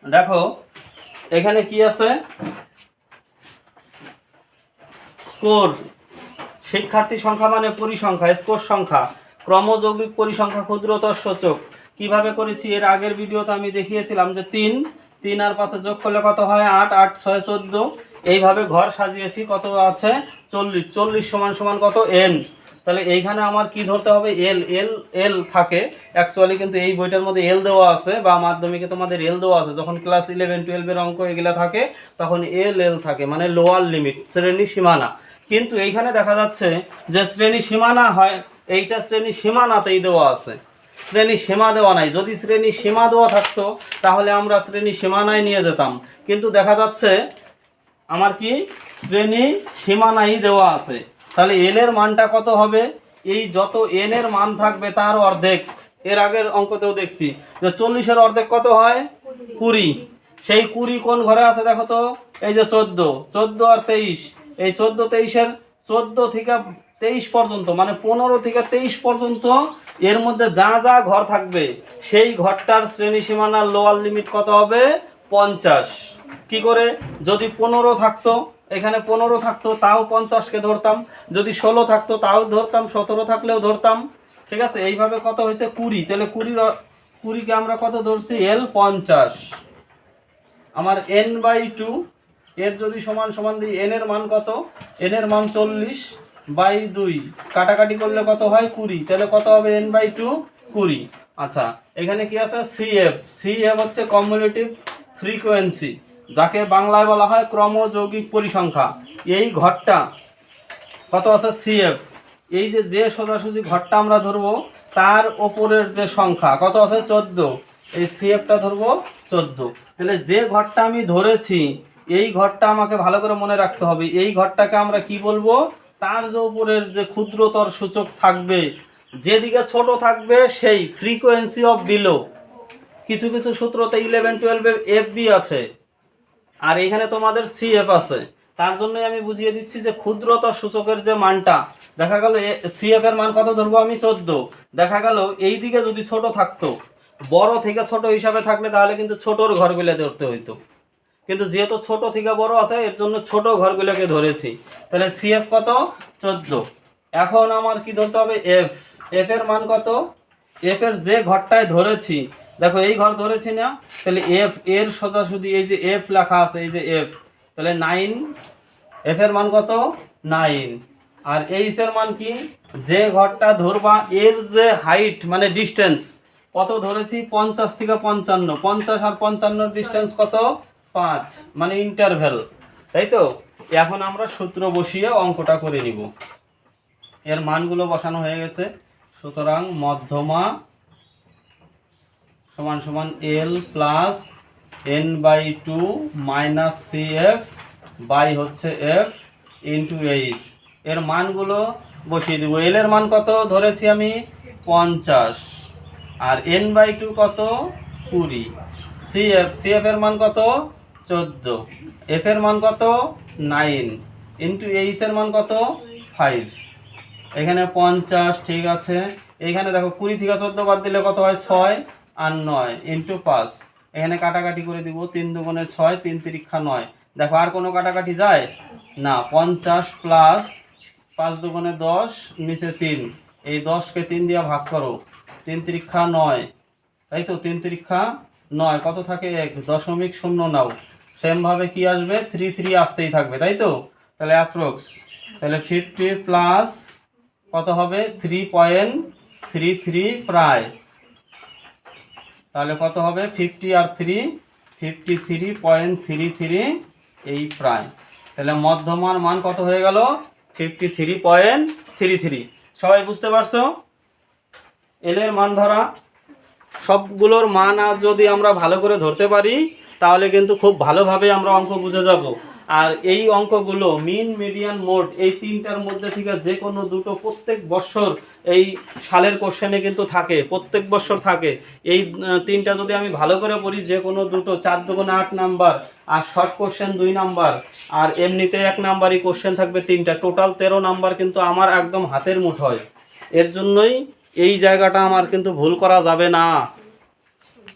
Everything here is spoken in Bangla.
দেখো এখানে কি আছে, স্কোর শিক্ষার্থী সংখ্যা মানে পরিসংখ্যা, স্কোর সংখ্যা, ক্রমযৌগিক পরিসংখ্যা, ক্ষুদ্রতর সূচক। কিভাবে করেছি এর আগের ভিডিওতে আমি দেখিয়েছিলাম যে 3 আর 5 যোগ করলে কত হয় 8, 8 6 14। এইভাবে ঘর সাজিয়েছি, কত আছে 40, 40 সমান সমান কত n। তাহলে এইখানে আমার কি ধরতে হবে, এল এল এল থাকে অ্যাকচুয়ালি, কিন্তু এই বইটার মধ্যে এল দেওয়া আছে বা মাধ্যমিকে তোমাদের এল দেওয়া আছে, যখন ক্লাস 11 12-এর অঙ্ক এগুলা থাকে তখন এল থাকে, মানে লোয়ার লিমিট, শ্রেণী সীমানা। কিন্তু এইখানে দেখা যাচ্ছে যে শ্রেণী সীমানা হয়, এইটা শ্রেণী সীমানাতেই দেওয়া আছে, শ্রেণী সীমা দেওয়া নাই। যদি শ্রেণী সীমা দেওয়া থাকতো তাহলে আমরা শ্রেণী সীমানায় নিয়ে যেতাম, কিন্তু দেখা যাচ্ছে আমার কি শ্রেণী সীমানাই দেওয়া আছে। তাহলে এল এর মানটা কত হবে, এই যত এন এর মান থাকবে তার অর্ধেক। এর আগের অঙ্কতেও দেখছি যে 40-এর অর্ধেক কত হয় 20। সেই 20 কোন ঘরে আছে দেখো তো, এই যে 14, 14 আর 23, এই 14 23-এর 14 থেকে 23 পর্যন্ত, মানে 15 থেকে 23 পর্যন্ত এর মধ্যে যা যা ঘর থাকবে সেই ঘরটার শ্রেণী সীমানার লোয়ার লিমিট কত হবে 50। কি করে, যদি 15 থাকতো, এখানে 15 থাকতো তাও 50-কে ধরতাম, যদি 16 থাকতো তাও ধরতাম, 17 থাকলেও ধরতাম। ঠিক আছে, এইভাবে কত হয়েছে 20। তাহলে 20-কে আমরা কত ধরছি এল 50। আমার n/2 এর যদি সমান সমান দিই, n এর মান কত, n এর মান 40/2, কাটাকাটি করলে কত হয় 20, তাহলে কত হবে n/2 20। আচ্ছা, এখানে কি আছে সিএফ, সিএফ হচ্ছে কমিউলেটিভ ফ্রিকোয়েন্সি, যাকে বাংলায় বলা হয় ক্রমযৌগিক পরিসংখ্যা। এই ঘরটা কত আছে সিএফ, এই যে সোজাসুজি ঘরটা আমরা ধরবো তার ওপরের যে সংখ্যা কত আছে 14, এই সিএফটা ধরবো 14। তাহলে যে ঘরটা আমি ধরেছি এই ঘরটা আমাকে ভালো করে মনে রাখতে হবে, এই ঘরটাকে আমরা কি বলবো, তার যে উপরের যে ক্ষুদ্রতর সূচক থাকবে, যেদিকে ছোট থাকবে সেই ফ্রিকোয়েন্সি অফ বিলো। কিছু কিছু সূত্রতে 11-12 এফবি আছে, আর এখানে তোমাদের সিএফ আছে। তার জন্যই আমি বুঝিয়ে দিচ্ছি যে ক্ষুদ্রতর সূচকের যে মানটা দেখা গেল, সিএফ এর মান কত ধরবো আমি 14। দেখা গেল এই দিকে যদি ছোট থাকতো, বড় থেকে ছোট হিসাবে থাকলে তাহলে কিন্তু ছোটর ঘরগুলো ধরতে হইতো, কিন্তু যেহেতু ছোট থেকে বড় আছে এর জন্য ছোট ঘরগুলোকে ধরেছি। তাহলে সিএফ কত 14। এখন আমার কি ধরতে হবে এফ, এফ এর মান কত, এফ এর যে ঘরটায় ধরেছি, দেখো এই ঘর ধরেছি না, তাহলে এফ এর সোজাসুজি এই যে এফ লেখা আছে, এই যে এফ, তাহলে 9, এফ এর মান কত 9। আর এইচ এর মান কি, যে ঘরটা ধরবা এর যে হাইট মানে ডিস্টেন্স কত ধরেছি 50 থেকে 55, 50 আর 55 ডিস্টেন্স কত 5, মানে ইন্টারভ্যাল, তাই তো। এখন আমরা সূত্র বসিয়ে অঙ্কটা করে নিব। এর মানগুলো বসানো হয়ে গেছে, সুতরাং মধ্যমা সমান সমান L plus n/2 minus CF by হচ্ছে এফ ইন্টু এইচ। এর মানগুলো বসিয়ে দেবো। এল এর মান কত ধরেছি আমি 50, আর n/2 কত 20, সিএফ এর মান কত 14, এফ এর মান কত 9, ইন্টু এইচ এর মান কত 5। এখানে 50, ঠিক আছে। এখানে দেখো 20 থেকে 14 বাদ দিলে কত হয় 6 আর 9 ইন্টু 5। এখানে কাটাকাটি করে দিব, 3 দুগুণে 6, 3 তিরিক্ষা 9। দেখো আর কোনো কাটাকাটি যায় না, 50 প্লাস 5 দুগুণে 10, নিচে 3, এই 10-কে 3 দিয়ে ভাগ করো, 3 তিরিক্ষা 9, তাই তো, 3 তিরিক্ষা 9, কত থাকে 1.0 নাও। সেমভাবে কি আসবে 3 3 আসতেই থাকবে, তাই তো। তাহলে অ্যাপ্রক্স, তাহলে 50 প্লাস কত হবে 3.33 প্রায়, তাহলে কত হবে 50 আর 3 53.33 এই প্রায়। তাহলে মধ্যমার মান কত হয়ে গেল 53.33। সবাই বুঝতে পারছো এল এর মান ধরা, সবগুলোর মান আর যদি আমরা ভালো করে ধরতে পারি তাহলে কিন্তু খুব ভালোভাবে আমরা অঙ্ক বুঝে যাব। আর এই অঙ্কগুলো মিন মিডিয়ান মোড এই তিনটার মধ্যে থেকে যে কোনো দুটো প্রত্যেক বছর এই সালের কোশ্চেনে কিন্তু থাকে, প্রত্যেক বছর থাকে। এই তিনটা যদি আমি ভালো করে পড়ি, যে কোনো দুটো 4 দুগুণে 8 নাম্বার, আর শর্ট কোশ্চেন 2 নাম্বার, আর এমনিতে 1 নাম্বারই কোশ্চেন থাকবে 3টা, টোটাল 13 নাম্বার কিন্তু আমার একদম হাতের মুঠোয়। এর জন্যই এই জায়গাটা আমার কিন্তু ভুল করা যাবে না।